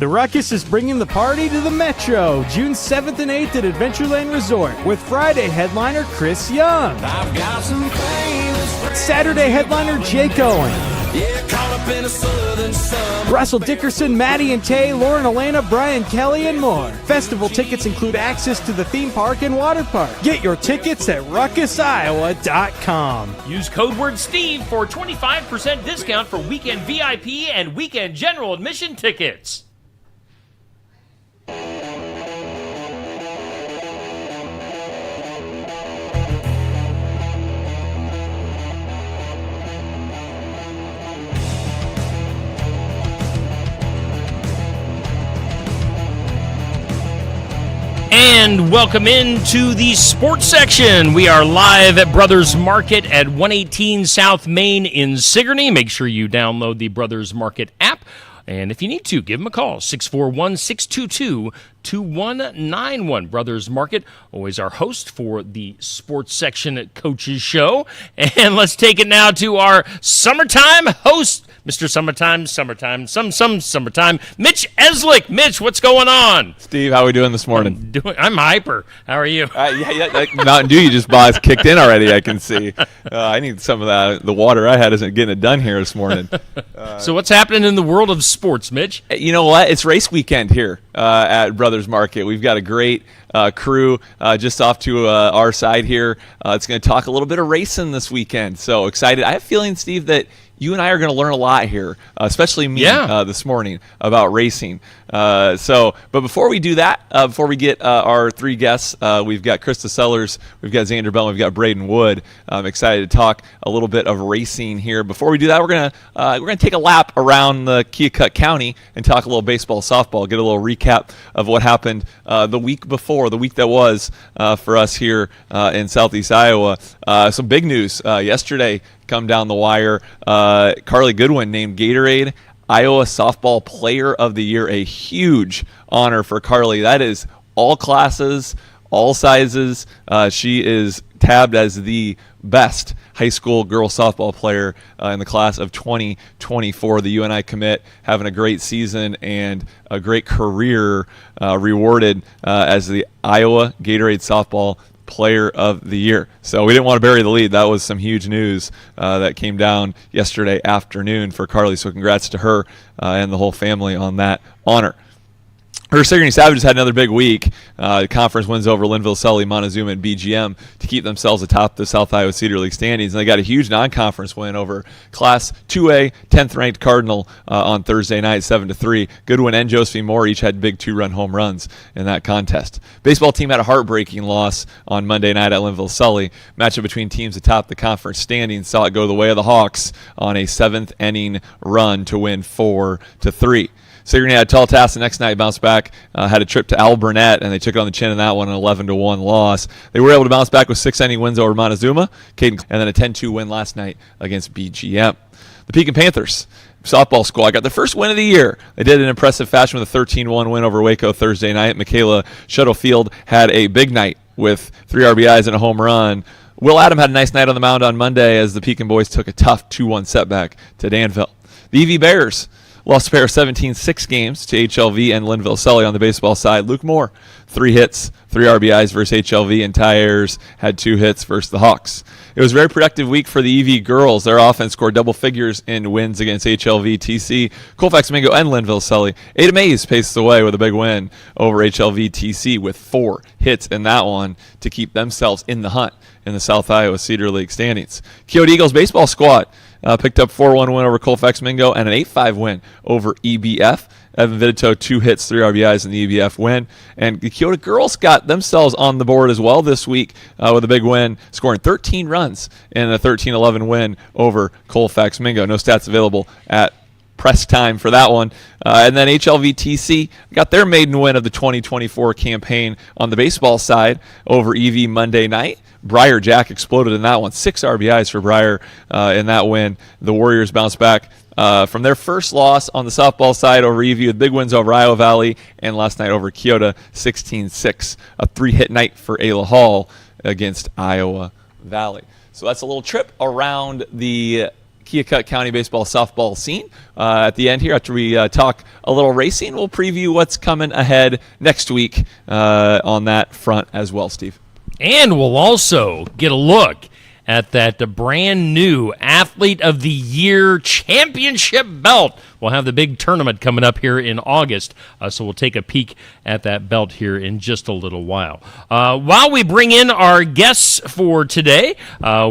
The Ruckus is bringing the party to the Metro, June 7th and 8th at Adventureland Resort, with Friday headliner Chris Young. I've got some famous Saturday headliner Jake Owen. yeah, caught up in a southern summer. Russell Dickerson, Maddie and Tay, Lauren Elena, Brian Kelly, and more. Festival tickets include access to the theme park and water park. Get your tickets at ruckusiowa.com. Use code word Steve for 25% discount for weekend VIP and weekend general admission tickets. And welcome into the sports section. We are live at Brothers Market at 118 South Main in Sigourney. Make sure you download the Brothers Market app. And if you need to, give them a call, 641-622-2191. Brothers Market, always our host for the sports section at Coach's Show. And let's take it now to our summertime host, Mr. Summertime, Summertime, Mitch Eslick. Mitch, what's going on? Steve, how are we doing this morning? I'm hyper. How are you? Mountain Dew you just bought is kicked in already, I can see. I need some of that. The water I had isn't getting it done here this morning. So what's happening in the world of sports, Mitch? You know what? It's race weekend here at Brothers Market. We've got a great crew just off to our side here. It's going to talk a little bit of racing this weekend. So excited. I have a feeling, Steve, that you and I are going to learn a lot here, especially me this morning about racing. But before we do that, before we get our three guests, we've got Krista Sellers, we've got Xander Bell, we've got Braden Wood. I'm excited to talk a little bit of racing here. Before we do that, we're gonna take a lap around the Keokuk County and talk a little baseball, softball, get a little recap of what happened the week before, the week that was for us here in Southeast Iowa. Some big news yesterday. Come down the wire. Carly Goodwin named Gatorade Iowa Softball Player of the Year. A huge honor for Carly. That is all classes, all sizes. She is tabbed as the best high school girls softball player in the class of 2024. The UNI commit having a great season and a great career, rewarded as the Iowa Gatorade Softball Player of the Year. So we didn't want to bury the lead. That was some huge news that came down yesterday afternoon for Carly. So congrats to her and the whole family on that honor. Her Sigourney Savages had another big week. Conference wins over Linville, Sully, Montezuma, and BGM to keep themselves atop the South Iowa Cedar League standings. And they got a huge non-conference win over Class 2A, 10th-ranked Cardinal on Thursday night, 7-3. Goodwin and Josephine Moore each had big two-run home runs in that contest. Baseball team had a heartbreaking loss on Monday night at Linville, Sully. Matchup between teams atop the conference standings saw it go the way of the Hawks on a seventh-inning run to win 4-3. Sigourney had a tall task the next night, bounced back, had a trip to Al Burnett, and they took it on the chin in that one, an 11-1 loss. They were able to bounce back with 6-inning wins over Montezuma, and then a 10-2 win last night against BGM. The Pekin Panthers softball squad got their first win of the year. They did it in impressive fashion with a 13-1 win over Waco Thursday night. Michaela Shuttlefield had a big night with 3 RBIs and a home run. Will Adam had a nice night on the mound on Monday as the Pekin boys took a tough 2-1 setback to Danville. The EV Bears lost a pair of 17-6 games to HLV and Linville Sully on the baseball side. Luke Moore, 3 hits, 3 RBIs versus HLV, and Ty Ayers had 2 hits versus the Hawks. It was a very productive week for the EV girls. Their offense scored double figures in wins against HLV, TC, Colfax Mingo, and Linville Sully. Ada Mays paced the way with a big win over HLV, TC with 4 hits in that one to keep themselves in the hunt in the South Iowa Cedar League standings. Keota Eagles baseball squad picked up 4-1 win over Colfax Mingo and an 8-5 win over EBF. Evan Vidito, 2 hits, 3 RBIs in the EBF win. And the Keota girls got themselves on the board as well this week with a big win, scoring 13 runs in a 13-11 win over Colfax Mingo. No stats available at press time for that one. And then HLVTC got their maiden win of the 2024 campaign on the baseball side over EV Monday night. Briar Jack exploded in that one. 6 RBIs for Briar in that win. The Warriors bounced back from their first loss on the softball side over EV with big wins over Iowa Valley and last night over Keota, 16-6. A 3-hit night for Ayla Hall against Iowa Valley. So that's a little trip around the Keokuk County baseball softball scene. At the end here, after we talk a little racing, we'll preview what's coming ahead next week on that front as well, Steve. And we'll also get a look at that brand new Athlete of the Year championship belt. We'll have the big tournament coming up here in August, so we'll take a peek at that belt here in just a little while. While we bring in our guests for today,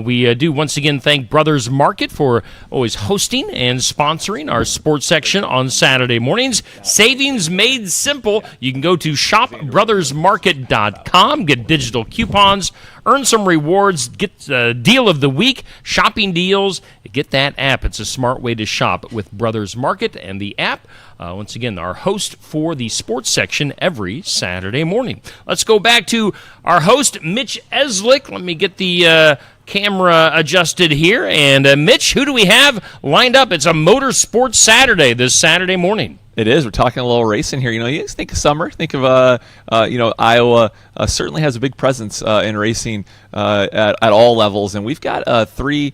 we do once again thank Brothers Market for always hosting and sponsoring our sports section on Saturday mornings. Savings made simple. You can go to shopbrothersmarket.com, get digital coupons, earn some rewards, get the deal of the week, shopping deals. Get that app. It's a smart way to shop with Brothers Market and the app. Once again, our host for the sports section every Saturday morning. Let's go back to our host, Mitch Eslick. Let me get the camera adjusted here. And Mitch, who do we have lined up? It's a Motorsports Saturday this Saturday morning. It is. We're talking a little racing here. You just think of summer. Think of, Iowa certainly has a big presence in racing at all levels. And we've got 3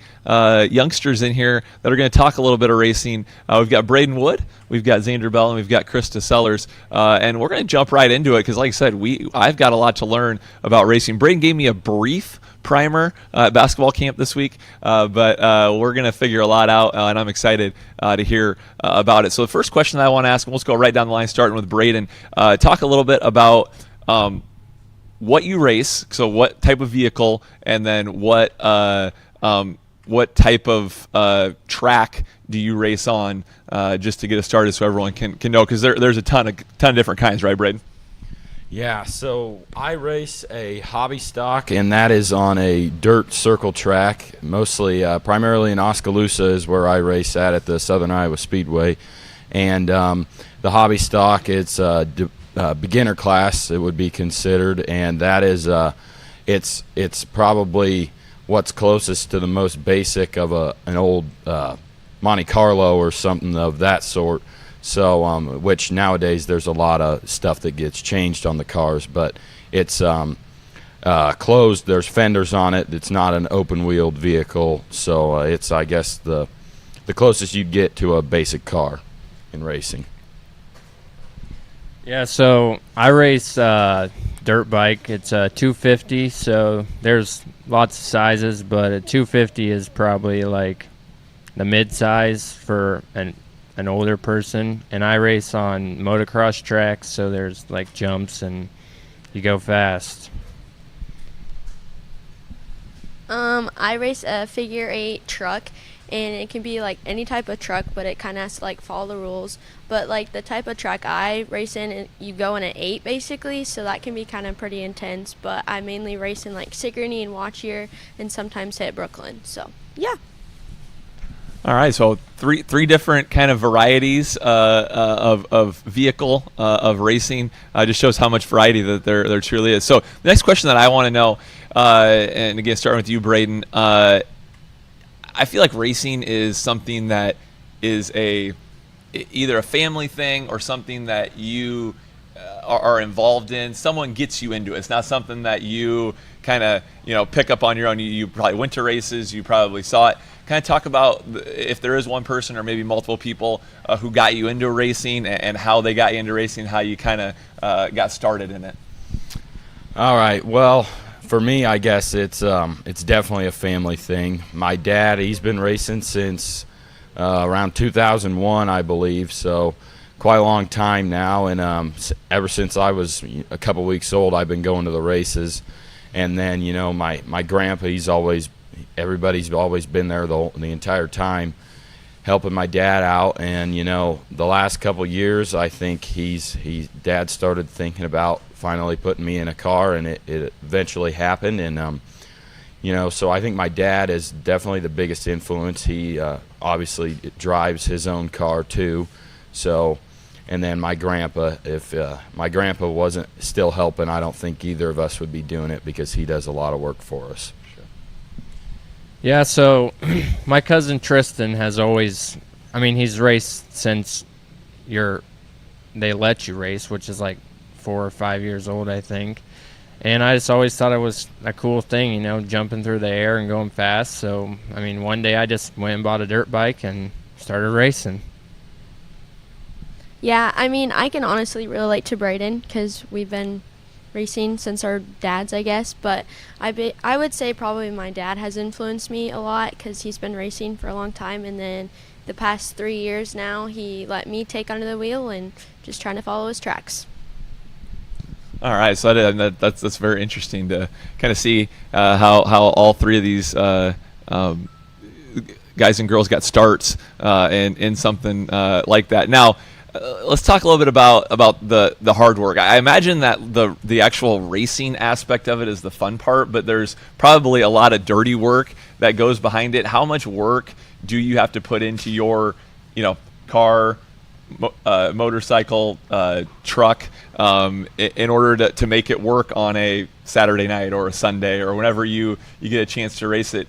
youngsters in here that are going to talk a little bit of racing. We've got Braden Wood, we've got Xander Bell, and we've got Krista Sellers. And we're going to jump right into it because, like I said, I've got a lot to learn about racing. Braden gave me a brief primer at basketball camp this week, but we're going to figure a lot out, and I'm excited to hear about it. So the first question that I want to ask, and let's go right down the line, starting with Braden. Talk a little bit about what you race, so what type of vehicle, and then what type of track do you race on, just to get us started so everyone can know, because there's a ton of different kinds, right, Braden? Yeah, so I race a hobby stock, and that is on a dirt circle track, mostly, primarily in Oskaloosa is where I race at the Southern Iowa Speedway. And the hobby stock, it's beginner class, it would be considered, and that is, it's probably what's closest to the most basic of an old Monte Carlo or something of that sort. So, which nowadays there's a lot of stuff that gets changed on the cars, but it's closed. There's fenders on it. It's not an open-wheeled vehicle, so it's, I guess, the closest you'd get to a basic car in racing. Yeah, so I race dirt bike. It's a 250, so there's lots of sizes, but a 250 is probably like the mid-size for an older person, and I race on motocross tracks, so there's like jumps and you go fast. I race a figure 8 truck, and it can be like any type of truck, but it kind of has to like follow the rules. But like the type of track I race in, you go in an 8 basically, so that can be kind of pretty intense. But I mainly race in like Sigourney and Watchier, and sometimes hit Brooklyn. So yeah. All right, so three different kind of varieties of vehicle of racing. Just shows how much variety that there truly is. So the next question that I want to know, and again starting with you, Braden, I feel like racing is something that is either a family thing or something that you are involved in. Someone gets you into it. It's not something that you kind of pick up on your own. You probably went to races. You probably saw it. Kind of talk about if there is one person or maybe multiple people who got you into racing and how they got you into racing, how you kind of got started in it. All right. Well, for me, I guess it's definitely a family thing. My dad, he's been racing since around 2001, I believe, so quite a long time now. And ever since I was a couple weeks old, I've been going to the races. And then, my grandpa, everybody's always been there the entire time helping my dad out. And, the last couple years, I think Dad started thinking about finally putting me in a car, and it eventually happened. And, so I think my dad is definitely the biggest influence. He obviously drives his own car too. So, and then my grandpa, if my grandpa wasn't still helping, I don't think either of us would be doing it because he does a lot of work for us. Yeah, so my cousin Tristan has always, he's raced since they let you race, which is like 4 or 5 years old, I think. And I just always thought it was a cool thing, you know, jumping through the air and going fast. So, I mean, one day I just went and bought a dirt bike and started racing. Yeah, I mean, I can honestly relate to Braden because we've been racing since our dads, I guess. But I would say probably my dad has influenced me a lot because he's been racing for a long time. And then the past 3 years now, he let me take under the wheel and just trying to follow his tracks. All right, so that's very interesting to kind of see how all three of these guys and girls got starts in something like that. Now, let's talk a little bit about the hard work. I imagine that the actual racing aspect of it is the fun part, but there's probably a lot of dirty work that goes behind it. How much work do you have to put into your, car, motorcycle, truck, in order to make it work on a Saturday night or a Sunday or whenever you get a chance to race it?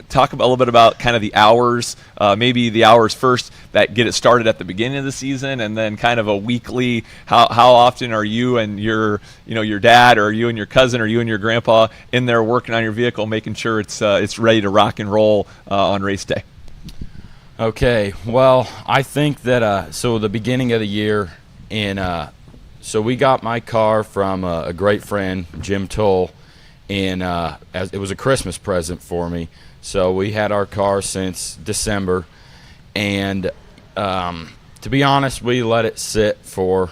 Talk a little bit about kind of the hours, maybe the hours first that get it started at the beginning of the season, and then kind of a weekly. How often are you and your dad, or you and your cousin, or you and your grandpa in there working on your vehicle, making sure it's ready to rock and roll on race day? Okay, well, I think that so the beginning of the year, so we got my car from a great friend, Jim Toll, as it was a Christmas present for me. So we had our car since December, and to be honest, we let it sit for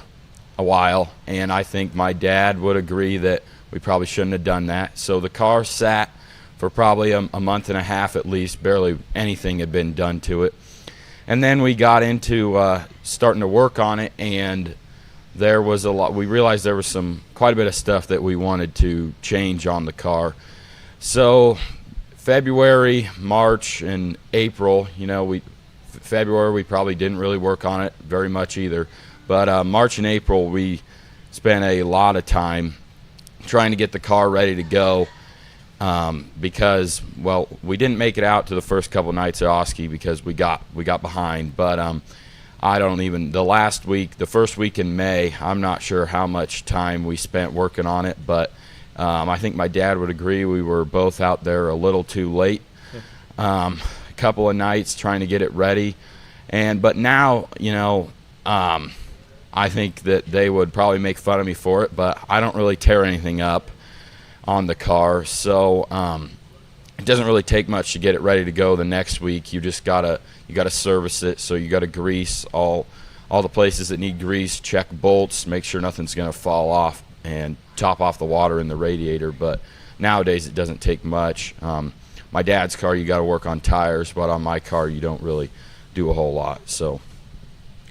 a while, and I think my dad would agree that we probably shouldn't have done that. So the car sat for probably a month and a half at least. Barely anything had been done to it. And then we got into starting to work on it, and there was a lot. We realized there was quite a bit of stuff that we wanted to change on the car. So February, March, and April, February we probably didn't really work on it very much either. But March and April we spent a lot of time trying to get the car ready to go. Because, well, we didn't make it out to the first couple nights at Oski because we got behind. But the first week in May, I'm not sure how much time we spent working on it, but I think my dad would agree we were both out there a little too late. A couple of nights trying to get it ready, but now I think that they would probably make fun of me for it, but I don't really tear anything up on the car, so it doesn't really take much to get it ready to go the next week. You just gotta service it, so you gotta grease all the places that need grease, check bolts, make sure nothing's gonna fall off, and top off the water in the radiator. But nowadays it doesn't take much. My dad's car, you gotta work on tires, but on my car you don't really do a whole lot, so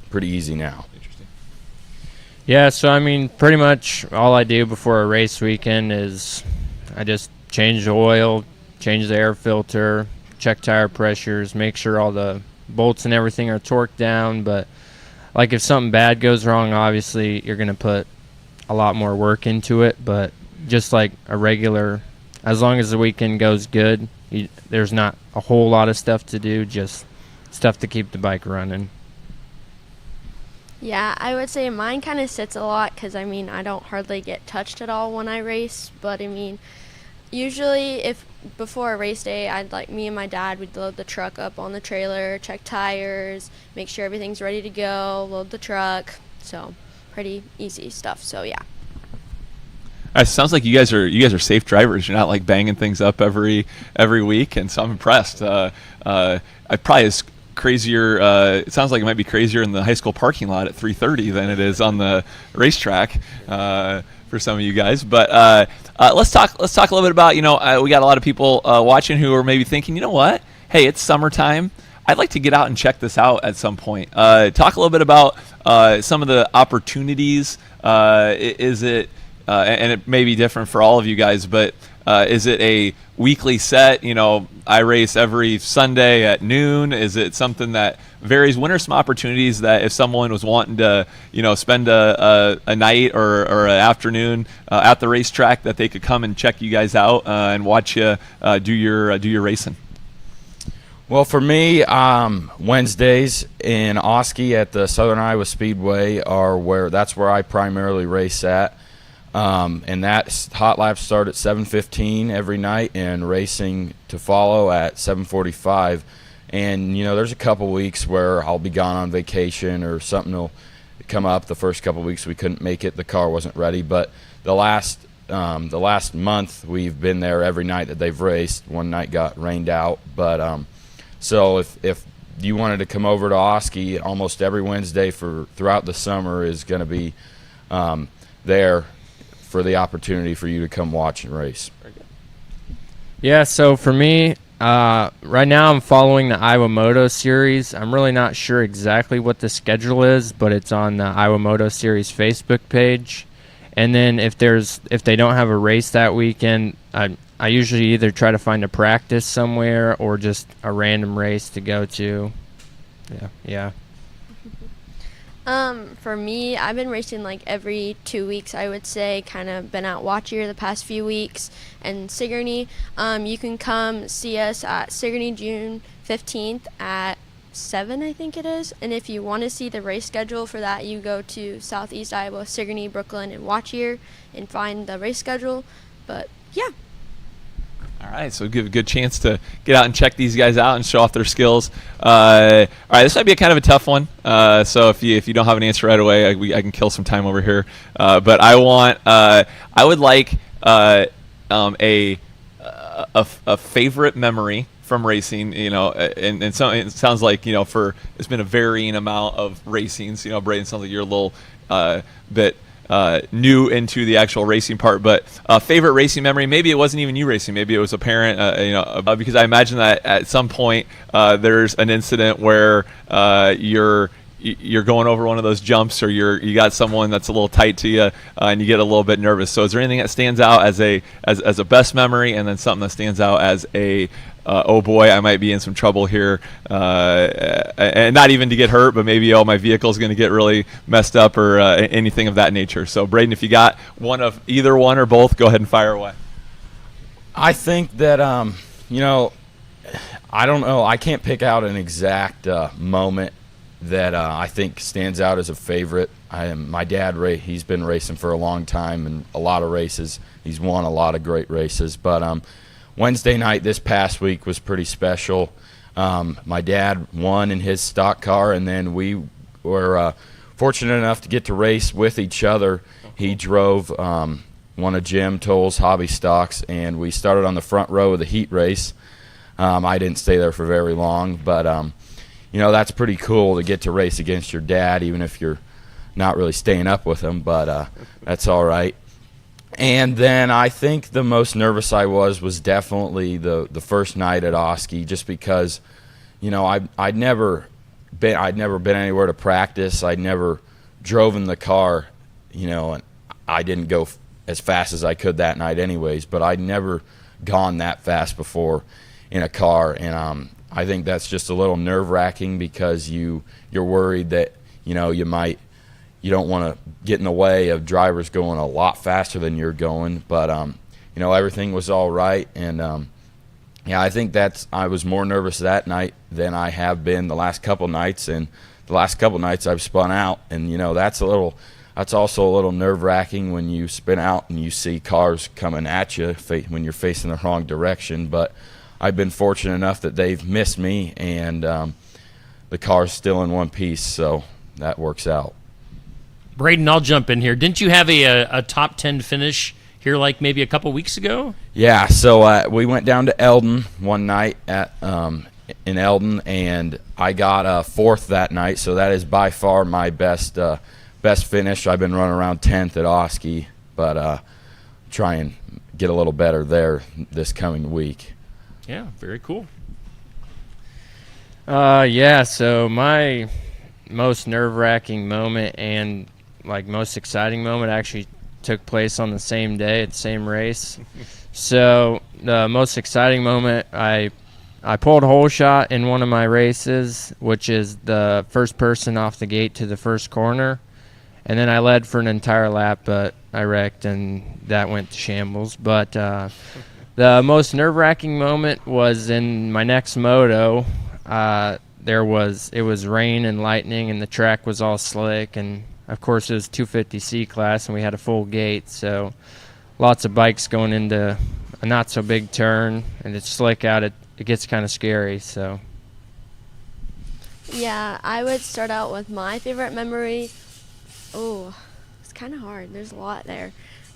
pretty easy now. Yeah, so I mean, pretty much all I do before a race weekend is I just change the oil, change the air filter, check tire pressures, make sure all the bolts and everything are torqued down. But like if something bad goes wrong, obviously you're going to put a lot more work into it. But just like a regular, as long as the weekend goes good, there's not a whole lot of stuff to do, just stuff to keep the bike running. Yeah, I would say mine kind of sits a lot because, I mean, I don't hardly get touched at all when I race. But, I mean, usually before a race day, me and my dad, we'd load the truck up on the trailer, check tires, make sure everything's ready to go, load the truck. So, pretty easy stuff. So, yeah. It sounds like you guys are safe drivers. You're not like banging things up every week, and so I'm impressed. I probably is crazier. It sounds like it might be crazier in the high school parking lot at 3:30 than it is on the racetrack for some of you guys. But let's talk a little bit about we got a lot of people watching who are maybe thinking, you know what? Hey, it's summertime. I'd like to get out and check this out at some point. Talk a little bit about some of the opportunities. Is it and it may be different for all of you guys, but is it a weekly set? I race every Sunday at noon. Is it something that varies? When are some opportunities that if someone was wanting to, spend a night or an afternoon at the racetrack, that they could come and check you guys out and watch you do your racing? Well, for me, Wednesdays in Oski at the Southern Iowa Speedway that's where I primarily race at. And that hot laps start at 7:15 every night and racing to follow at 7:45. And, there's a couple weeks where I'll be gone on vacation or something will come up. The first couple weeks we couldn't make it. The car wasn't ready. But the last month we've been there every night that they've raced. One night got rained out. But so if you wanted to come over to Oski, almost every Wednesday throughout the summer is going to be there for the opportunity for you to come watch and race. Yeah, so for me, right now I'm following the Iowa Moto Series. I'm really not sure exactly what the schedule is, but it's on the Iowa Moto Series Facebook page. And then if they don't have a race that weekend, I usually either try to find a practice somewhere or just a random race to go to. Yeah. For me, I've been racing like every 2 weeks, I would say. Kind of been out watchier the past few weeks. And Sigourney, you can come see us at Sigourney June 15th at 7, I think it is. And if you want to see the race schedule for that, you go to Southeast Iowa, Sigourney, Brooklyn, and Watchier and find the race schedule. But yeah. All right, so give a good chance to get out and check these guys out and show off their skills. All right, this might be a kind of a tough one. So if you don't have an answer right away, I can kill some time over here. But I would like a favorite memory from racing. And so it sounds like it's been a varying amount of racings. Braden, sounds like you're a little bit new into the actual racing part, but favorite racing memory, maybe it wasn't even you racing, maybe it was a parent, because I imagine that at some point there's an incident where you're going over one of those jumps, or you got someone that's a little tight to you, and you get a little bit nervous. So is there anything that stands out as a best memory, and then something that stands out as a oh boy, I might be in some trouble here, and not even to get hurt, but maybe my vehicle's going to get really messed up, or anything of that nature. So Braden, if you got one of either one or both, go ahead and fire away. I think that I don't know. I can't pick out an exact moment that I think stands out as a favorite. My dad, he's been racing for a long time and a lot of races. He's won a lot of great races, but Wednesday night this past week was pretty special. My dad won in his stock car, and then we were fortunate enough to get to race with each other. He drove one of Jim Toll's hobby stocks, and we started on the front row of the heat race. I didn't stay there for very long, but that's pretty cool to get to race against your dad, even if you're not really staying up with him, but that's all right. And then I think the most nervous I was definitely the first night at Oski, just because, I'd never been anywhere to practice. I'd never drove in the car, and I didn't go as fast as I could that night anyways, but I'd never gone that fast before in a car, and I think that's just a little nerve-wracking because you're worried that you don't want to get in the way of drivers going a lot faster than you're going, but everything was all right, and I think I was more nervous that night than I have been the last couple nights, and the last couple nights I've spun out, and that's also a little nerve-wracking when you spin out and you see cars coming at you when you're facing the wrong direction. But I've been fortunate enough that they've missed me, and the car's still in one piece, so that works out. Braden, I'll jump in here. Didn't you have a top 10 finish here like maybe a couple weeks ago? Yeah, so we went down to Eldon one night in Eldon, and I got fourth that night, so that is by far my best finish. I've been running around 10th at Oski, but try and get a little better there this coming week. Yeah, very cool. So my most nerve-wracking moment and most exciting moment actually took place on the same day at the same race. So the most exciting moment, I pulled a hole shot in one of my races, which is the first person off the gate to the first corner, and then I led for an entire lap, but I wrecked and that went to shambles. But the most nerve-wracking moment was in my next moto. It was rain and lightning, and the track was all slick, and of course, it was 250C class, and we had a full gate, so lots of bikes going into a not-so-big turn, and it's slick out. It gets kind of scary, so. Yeah, I would start out with my favorite memory. Oh, it's kind of hard. There's a lot there.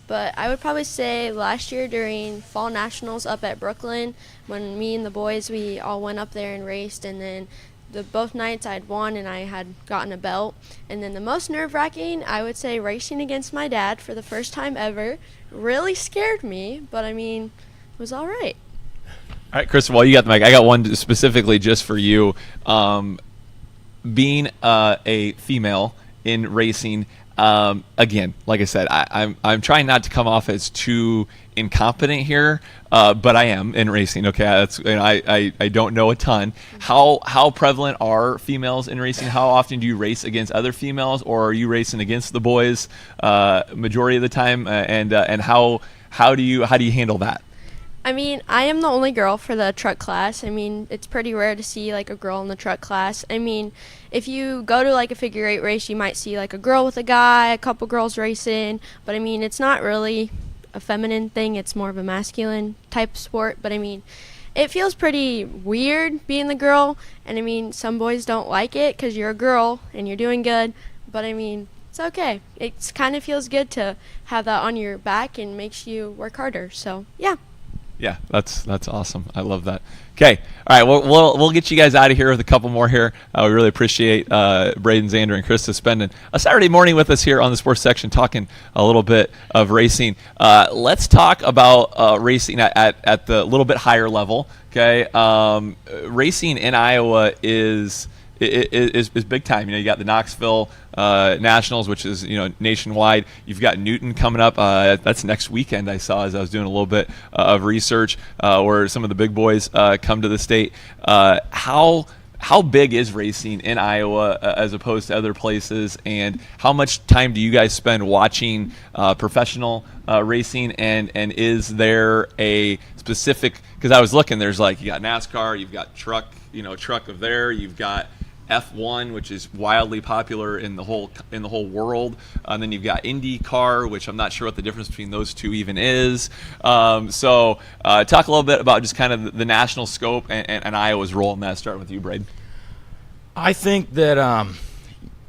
But I would probably say last year during Fall Nationals up at Brooklyn, when me and the boys, we all went up there and raced, and then both nights I'd won and I had gotten a belt. And then the most nerve-wracking, I would say racing against my dad for the first time ever. Really scared me, but I mean, it was all right. All right, Chris, while you got the mic, I got one specifically just for you. Being a female in racing, again, like I said, I'm trying not to come off as too incompetent here, but I am in racing. Okay, I don't know a ton. How prevalent are females in racing? How often do you race against other females, or are you racing against the boys majority of the time? And how do you handle that? I mean, I am the only girl for the truck class. I mean, it's pretty rare to see like a girl in the truck class. I mean, if you go to like a figure eight race, you might see like a girl with a guy, a couple girls racing, but I mean, it's not really a feminine thing. It's more of a masculine type sport, but I mean, it feels pretty weird being the girl, and I mean, some boys don't like it because you're a girl and you're doing good, but I mean, it's okay. It kind of feels good to have that on your back and makes you work harder, so yeah. Yeah, that's awesome. I love that. Okay, all right. We'll get you guys out of here with a couple more here. We really appreciate Braden, Xander, and Krista spending a Saturday morning with us here on the sports section, talking a little bit of racing. Let's talk about racing at the little bit higher level. Okay, racing in Iowa is big time. You know, you got the Knoxville Nationals, which is, you know, nationwide. You've got Newton coming up. That's next weekend, I saw as I was doing a little bit of research, where some of the big boys come to the state. How big is racing in Iowa as opposed to other places, and how much time do you guys spend watching professional racing? And is there a specific, because I was looking, there's like, you got NASCAR, you've got truck of there, you've got F1, which is wildly popular in the whole world, and then you've got IndyCar, which I'm not sure what the difference between those two even is. So talk a little bit about just kind of the national scope and Iowa's role in that. Starting with you, Braden. I think that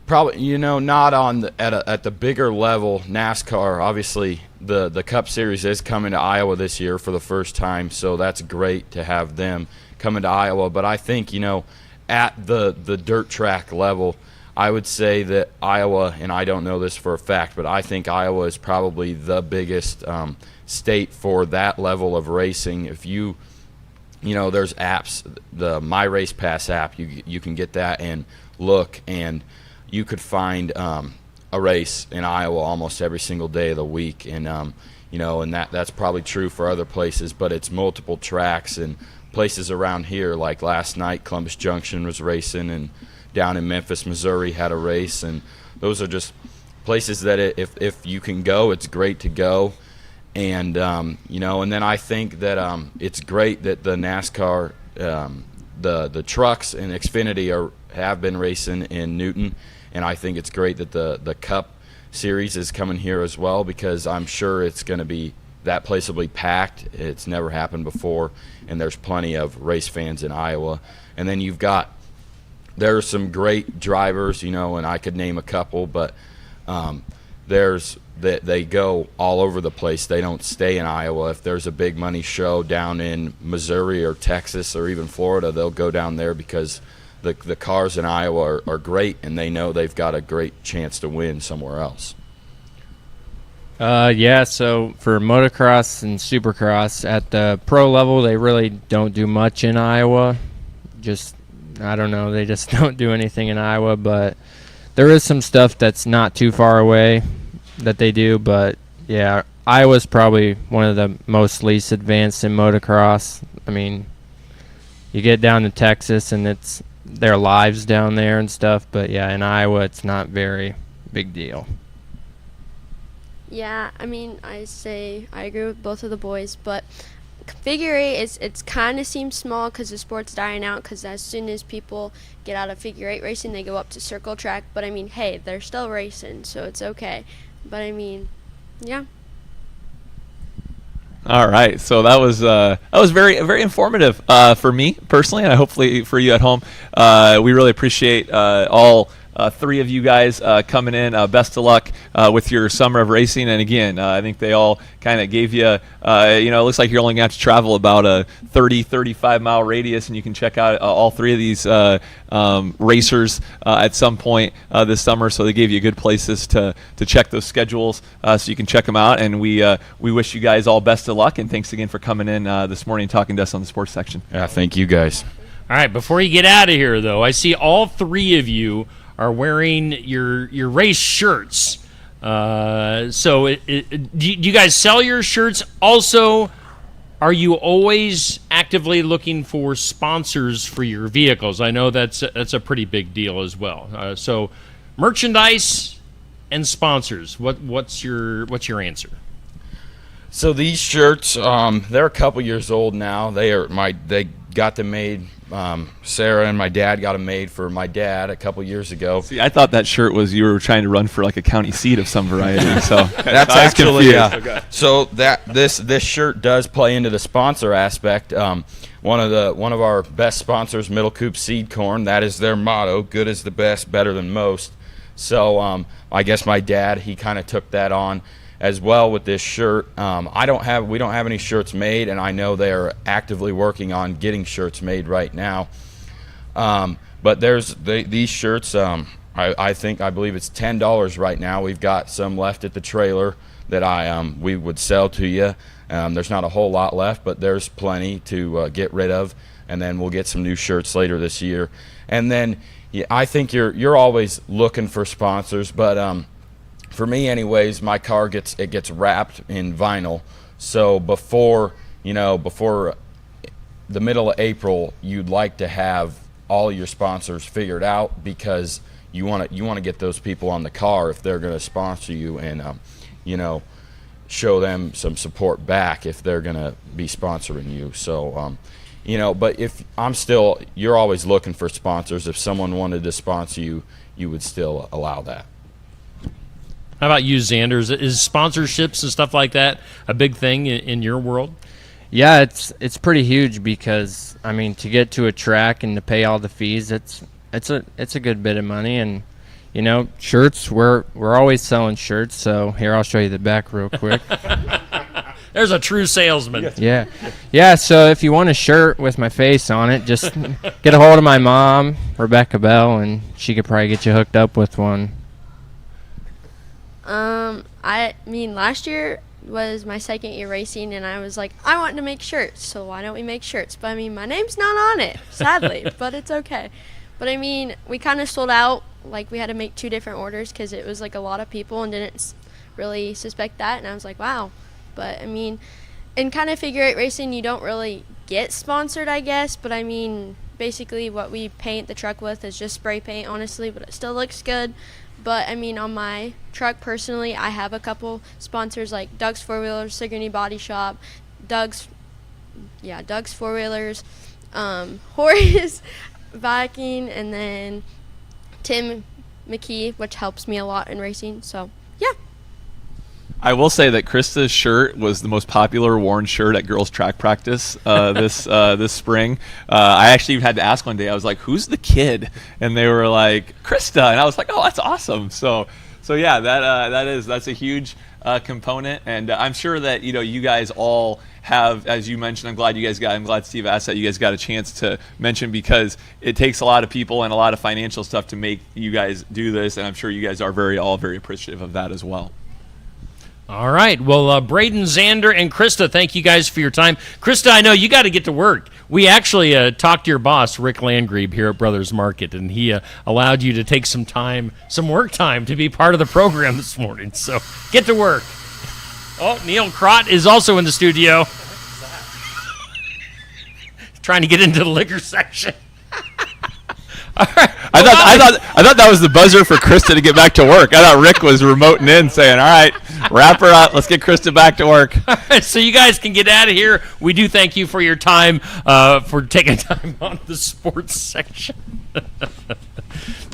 probably, you know, not on at the bigger level. NASCAR, obviously, the Cup Series is coming to Iowa this year for the first time, so that's great to have them coming to Iowa. But I think, you know, at the dirt track level, I would say that Iowa, and I don't know this for a fact, but I think Iowa is probably the biggest state for that level of racing. If you know, there's apps, the My Race Pass app, you can get that and look, and you could find a race in Iowa almost every single day of the week, and you know, and that's probably true for other places, but it's multiple tracks and places around here. Like last night, Columbus Junction was racing, and down in Memphis, Missouri had a race, and those are just places that if you can go, it's great to go. And you know, and then I think that it's great that the NASCAR, the trucks and Xfinity have been racing in Newton, and I think it's great that the Cup Series is coming here as well, because I'm sure it's going to be, that place will be packed. It's never happened before, and there's plenty of race fans in Iowa. And then there are some great drivers, you know, and I could name a couple, but they go all over the place. They don't stay in Iowa. If there's a big money show down in Missouri or Texas or even Florida, they'll go down there because the cars in Iowa are great, and they know they've got a great chance to win somewhere else. Yeah, so for motocross and supercross at the pro level, they really don't do much in Iowa. Just, I don't know, they just don't do anything in Iowa, but there is some stuff that's not too far away that they do. But yeah, Iowa's probably one of the most least advanced in motocross. I mean, you get down to Texas and it's their lives down there and stuff, but yeah, in Iowa it's not very big deal. Yeah, I mean, I agree with both of the boys, but figure eight it's kind of seems small because the sport's dying out, because as soon as people get out of figure eight racing, they go up to circle track. But I mean, hey, they're still racing, so it's okay. But I mean, yeah. All right, so that was very very informative for me personally, and hopefully for you at home. We really appreciate all three of you guys coming in. Best of luck with your summer of racing. And again, I think they all kind of gave you, it looks like you're only going to have to travel about a 35 mile radius, and you can check out all three of these racers at some point this summer. So they gave you good places to check those schedules, so you can check them out. And we wish you guys all best of luck, and thanks again for coming in this morning and talking to us on the sports section. Yeah, thank you guys. All right, before you get out of here, though, I see all three of you are wearing your race shirts. So do you guys sell your shirts? Also, are you always actively looking for sponsors for your vehicles? I know that's a pretty big deal as well. So merchandise and sponsors. What's your answer? So these shirts, they're a couple years old now. They got them made. Sarah and my dad got them made for my dad a couple years ago. See, I thought that shirt was you were trying to run for like a county seat of some variety. So that's actually So this shirt does play into the sponsor aspect. One of our best sponsors, Middle Coop Seed Corn. That is their motto: "Good is the best, better than most." So I guess my dad, he kind of took that on as well with this shirt. We don't have any shirts made, and I know they are actively working on getting shirts made right now. But there's these shirts. I believe it's $10 right now. We've got some left at the trailer that we would sell to you. There's not a whole lot left, but there's plenty to get rid of, and then we'll get some new shirts later this year. And then I think you're always looking for sponsors, but for me anyways, my car gets wrapped in vinyl. So before the middle of April, you'd like to have all your sponsors figured out, because you want to get those people on the car if they're going to sponsor you, and show them some support back if they're going to be sponsoring you. So but you're always looking for sponsors. If someone wanted to sponsor you, you would still allow that. How about you, Xander? Is sponsorships and stuff like that a big thing in your world? Yeah, it's pretty huge, because I mean, to get to a track and to pay all the fees, it's a good bit of money. And shirts, we're always selling shirts. So here, I'll show you the back real quick. There's a true salesman. Yeah. So if you want a shirt with my face on it, just get a hold of my mom, Rebecca Bell, and she could probably get you hooked up with one. I mean, last year was my second year racing, and I was like, I want to make shirts, so why don't we make shirts? But I mean, my name's not on it, sadly, but it's okay. But I mean, we kind of sold out. Like, we had to make 2 different orders because it was like a lot of people and didn't really suspect that, and I was like, wow. But I mean, in kind of figure eight racing, you don't really get sponsored, I guess, but I mean, basically what we paint the truck with is just spray paint, honestly, but it still looks good. But I mean, on my truck personally, I have a couple sponsors like Doug's Four Wheelers, Sigourney Body Shop, Doug's Four Wheelers, Horace Viking, and then Tim McKee, which helps me a lot in racing. So yeah. I will say that Krista's shirt was the most popular worn shirt at girls' track practice this spring. I actually had to ask one day. I was like, "Who's the kid?" And they were like, "Krista," and I was like, "Oh, that's awesome." So yeah, that's a huge component, and I'm sure that you guys all have, as you mentioned. I'm glad Steve asked that. You guys got a chance to mention, because it takes a lot of people and a lot of financial stuff to make you guys do this, and I'm sure you guys are all very appreciative of that as well. All right. Well, Braden, Xander, and Krista, thank you guys for your time. Krista, I know you got to get to work. We actually talked to your boss, Rick Landgrebe, here at Brothers Market, and he allowed you to take some work time, to be part of the program this morning. So get to work. Oh, Neil Crott is also in the studio. Trying to get into the liquor section. I thought that was the buzzer for Krista to get back to work. I thought Rick was remoting in saying, all right, wrap her up. Let's get Krista back to work. So you guys can get out of here. We do thank you for your time, for taking time on the sports section.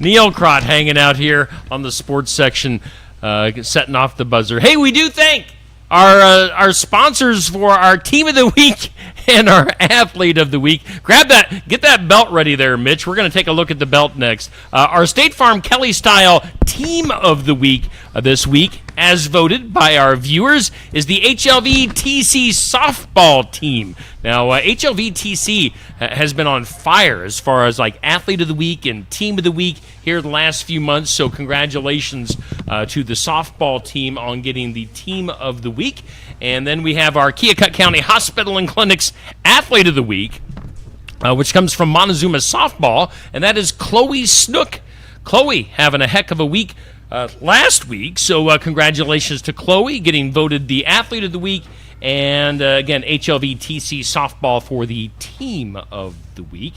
Neil Crott hanging out here on the sports section, setting off the buzzer. Hey, we do thank our sponsors for our team of the week and our athlete of the week. Get that belt ready there, Mitch. We're going to take a look at the belt next. Our State Farm Kelly Style team of the week this week, as voted by our viewers, is the HLV-TC softball team. Now, HLV-TC has been on fire as far as like athlete of the week and team of the week here the last few months. So congratulations to the softball team on getting the team of the week. And then we have our Keokuk County Hospital and Clinics athlete of the week, which comes from Montezuma softball, and that is Chloe Snook. Chloe having a heck of a week last week, so congratulations to Chloe getting voted the athlete of the week, and again, HLV-TC softball for the team of the week.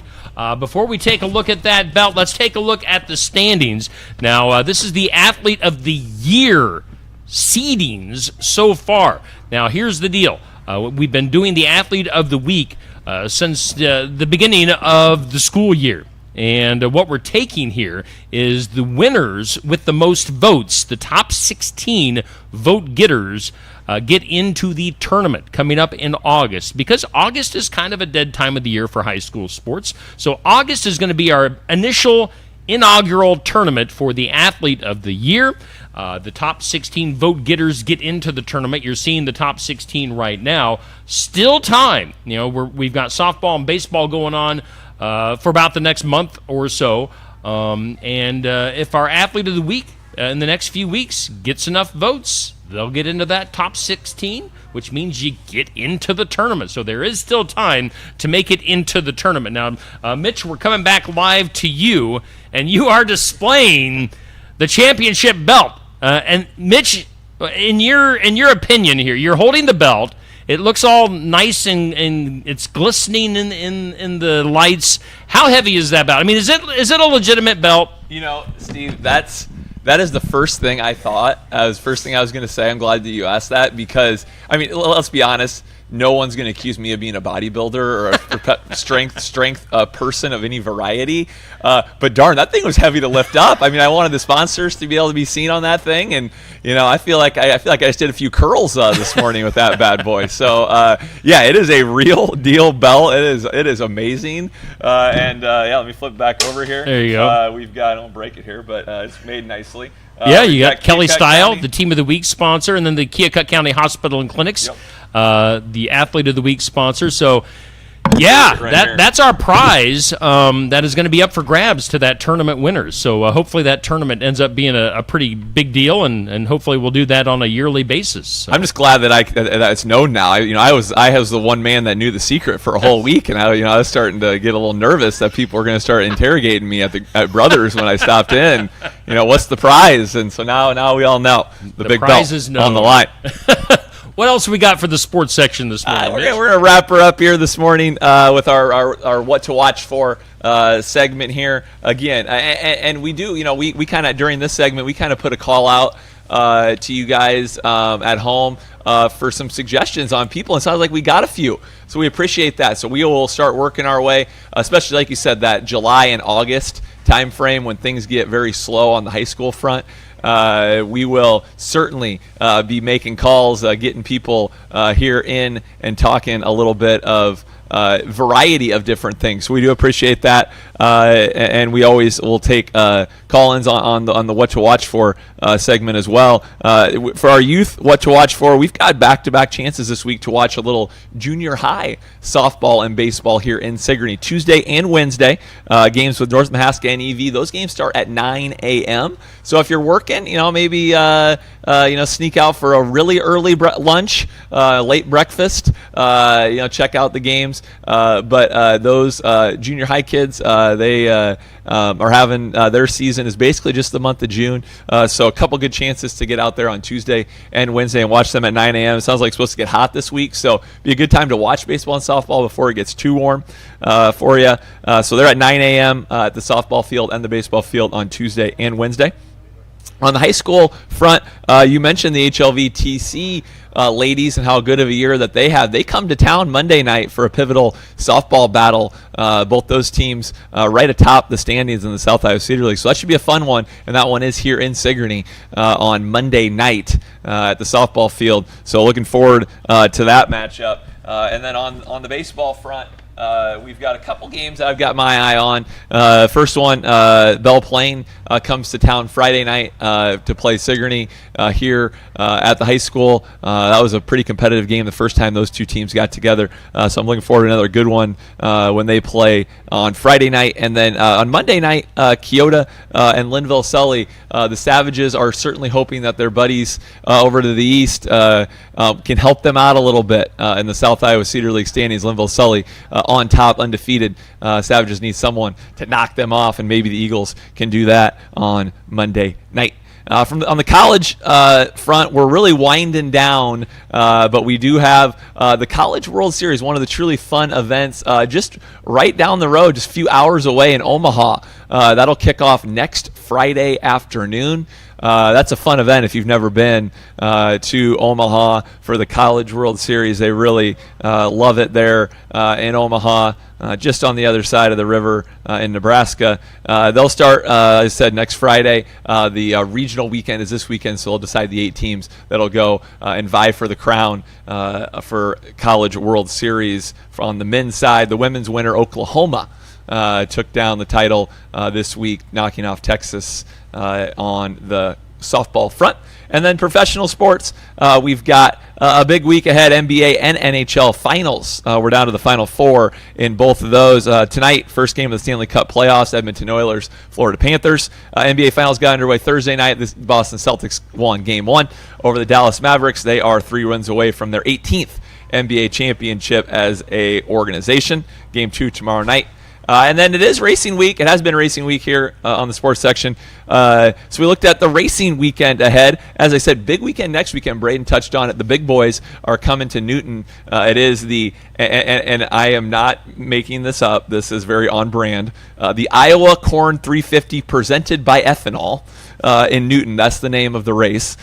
Before we take a look at that belt, let's take a look at the standings. Now, this is the athlete of the year seedings so far. Now, here's the deal. We've been doing the athlete of the week since the beginning of the school year. And what we're taking here is the winners with the most votes, the top 16 vote getters, get into the tournament coming up in August, because August is kind of a dead time of the year for high school sports. So August is going to be our initial inaugural tournament for the athlete of the year. The top 16 vote getters get into the tournament. You're seeing the top 16 right now. Still time. You know, we've got softball and baseball going on for about the next month or so. And if our athlete of the week in the next few weeks gets enough votes, they'll get into that top 16, which means you get into the tournament. So there is still time to make it into the tournament. Now, Mitch, we're coming back live to you, and you are displaying the championship belt. And Mitch, in your opinion here, you're holding the belt. It looks all nice and it's glistening in the lights. How heavy is that belt? I mean, is it a legitimate belt? You know, Steve, that is the first thing I thought. First thing I was going to say. I'm glad that you asked that, because, I mean, let's be honest. No one's going to accuse me of being a bodybuilder or a strength person of any variety. But darn, that thing was heavy to lift up. I mean, I wanted the sponsors to be able to be seen on that thing, and you know, I feel like I just did a few curls this morning with that bad boy. So yeah, it is a real deal belt. It is amazing. Yeah, let me flip back over here. There you go. We've got, I don't break it here, but it's made nicely. Yeah, you got Kelly Style, the team of the week sponsor, and then the Keokuk County Hospital and Clinics. Yep. The athlete of the week sponsor. So, yeah, that's our prize that is going to be up for grabs to that tournament winners. So hopefully that tournament ends up being a pretty big deal, and hopefully we'll do that on a yearly basis. So. I'm just glad that it's known now. I was the one man that knew the secret for a whole week, and I was starting to get a little nervous that people were going to start interrogating me at Brothers when I stopped in. What's the prize? And so now we all know the big belt is on the line. What else we got for the sports section this morning? We're going to wrap her up here this morning with our what to watch for segment here again. And we do, we kind of, during this segment, we kind of put a call out to you guys at home for some suggestions on people. And it sounds like we got a few. So we appreciate that. So we will start working our way, especially like you said, that July and August time frame when things get very slow on the high school front. We will certainly be making calls, getting people here in and talking a little bit of variety of different things. So we do appreciate that, and we always will take call-ins on the What to Watch For segment as well. For our youth, What to Watch For, we've got back-to-back chances this week to watch a little junior high softball and baseball here in Sigourney. Tuesday and Wednesday, games with North Mahaska and EV. Those games start at 9 a.m. So if you're working, maybe sneak out for a really early lunch, late breakfast. Check out the games. But those junior high kids, they are having their season is basically just the month of June. So a couple good chances to get out there on Tuesday and Wednesday and watch them at 9 9 a.m. It sounds like it's supposed to get hot this week, so be a good time to watch baseball and softball before it gets too warm for you. So they're at 9 a.m. At the softball field and the baseball field on Tuesday and Wednesday. On the high school front, you mentioned the HLVTC ladies and how good of a year that they have. They come to town Monday night for a pivotal softball battle. Both those teams right atop the standings in the South Iowa Cedar League. So that should be a fun one, and that one is here in Sigourney on Monday night at the softball field. So looking forward to that matchup. And then on the baseball front, we've got a couple games that I've got my eye on. First one, Belle Plaine comes to town Friday night to play Sigourney here at the high school. That was a pretty competitive game the first time those two teams got together. So I'm looking forward to another good one when they play on Friday night. And then on Monday night, Keota and Linville Sully. The Savages are certainly hoping that their buddies over to the east can help them out a little bit in the South Iowa Cedar League standings. Linville Sully on top, undefeated. Savages need someone to knock them off, and maybe the Eagles can do that on Monday night. On the college front, we're really winding down, but we do have the College World Series, one of the truly fun events just right down the road, just a few hours away in Omaha. That'll kick off next Friday afternoon. That's a fun event if you've never been to Omaha for the College World Series. They really love it there in Omaha, just on the other side of the river in Nebraska. They'll start, as I said, next Friday. The regional weekend is this weekend, so they'll decide the 8 teams that'll go and vie for the crown for College World Series. On the men's side, the women's winner, Oklahoma, took down the title this week, knocking off Texas on the softball front. And then professional sports, we've got a big week ahead, NBA and NHL finals. We're down to the Final Four in both of those. Tonight, first game of the Stanley Cup playoffs, Edmonton Oilers, Florida Panthers. NBA finals got underway Thursday night. The Boston Celtics won Game 1 over the Dallas Mavericks. They are 3 wins away from their 18th NBA championship as a organization. Game 2 tomorrow night. And then it is racing week. It has been racing week here on the sports section. So we looked at the racing weekend ahead. As I said, big weekend next weekend. Braden touched on it. The big boys are coming to Newton. It is the, and I am not making this up. This is very on brand. The Iowa Corn 350 presented by Ethanol in Newton. That's the name of the race.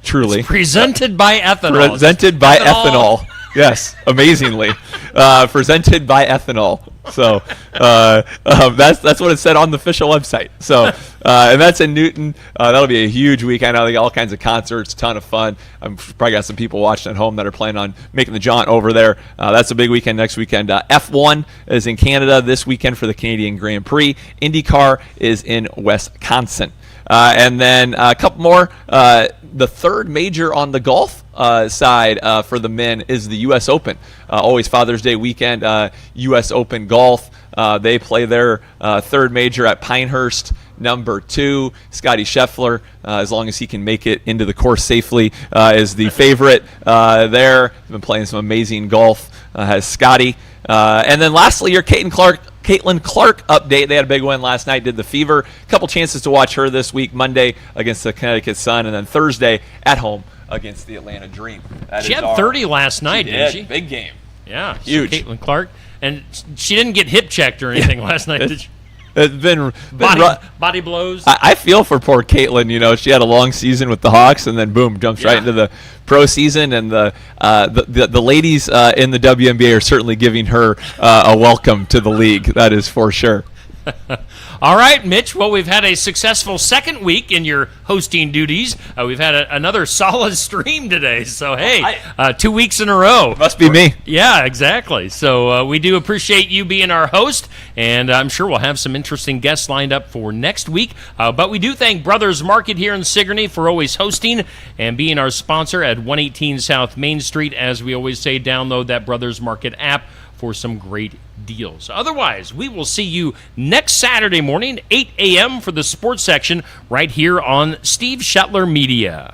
Truly. It's presented by Ethanol. Presented by Ethanol. Yes, amazingly. Presented by Ethanol. So that's what it said on the official website. So and that's in Newton. That'll be a huge week. I know they got all kinds of concerts, ton of fun. I'm probably got some people watching at home that are planning on making the jaunt over there. That's a big weekend next weekend. F1 is in Canada this weekend for the Canadian Grand Prix. IndyCar is in Wisconsin. And then a couple more. The third major on the golf side for the men is the U.S. Open. Always Father's Day weekend, U.S. Open golf. They play their third major at Pinehurst, number 2. Scotty Scheffler, as long as he can make it into the course safely, is the favorite there. He's been playing some amazing golf, has Scotty. And then lastly, your Caitlin Clark update. They had a big win last night, did the Fever. A couple chances to watch her this week, Monday against the Connecticut Sun, and then Thursday at home against the Atlanta Dream. She had 30 last night, didn't she? Big game. Yeah. Huge. Caitlin Clark. And she didn't get hip checked or anything last night, did she? It's been body blows. I feel for poor Caitlin. You know, she had a long season with the Hawks, and then boom, jumps right into the pro season. And the ladies in the WNBA are certainly giving her a welcome to the league. That is for sure. All right, Mitch. Well, we've had a successful second week in your hosting duties. We've had another solid stream today. So, hey, 2 weeks in a row. Must be me. Yeah, exactly. So we do appreciate you being our host, and I'm sure we'll have some interesting guests lined up for next week. But we do thank Brothers Market here in Sigourney for always hosting and being our sponsor at 118 South Main Street. As we always say, download that Brothers Market app for some great deals. Otherwise, we will see you next Saturday morning, 8 a.m. for the sports section right here on Steve Shetler Media.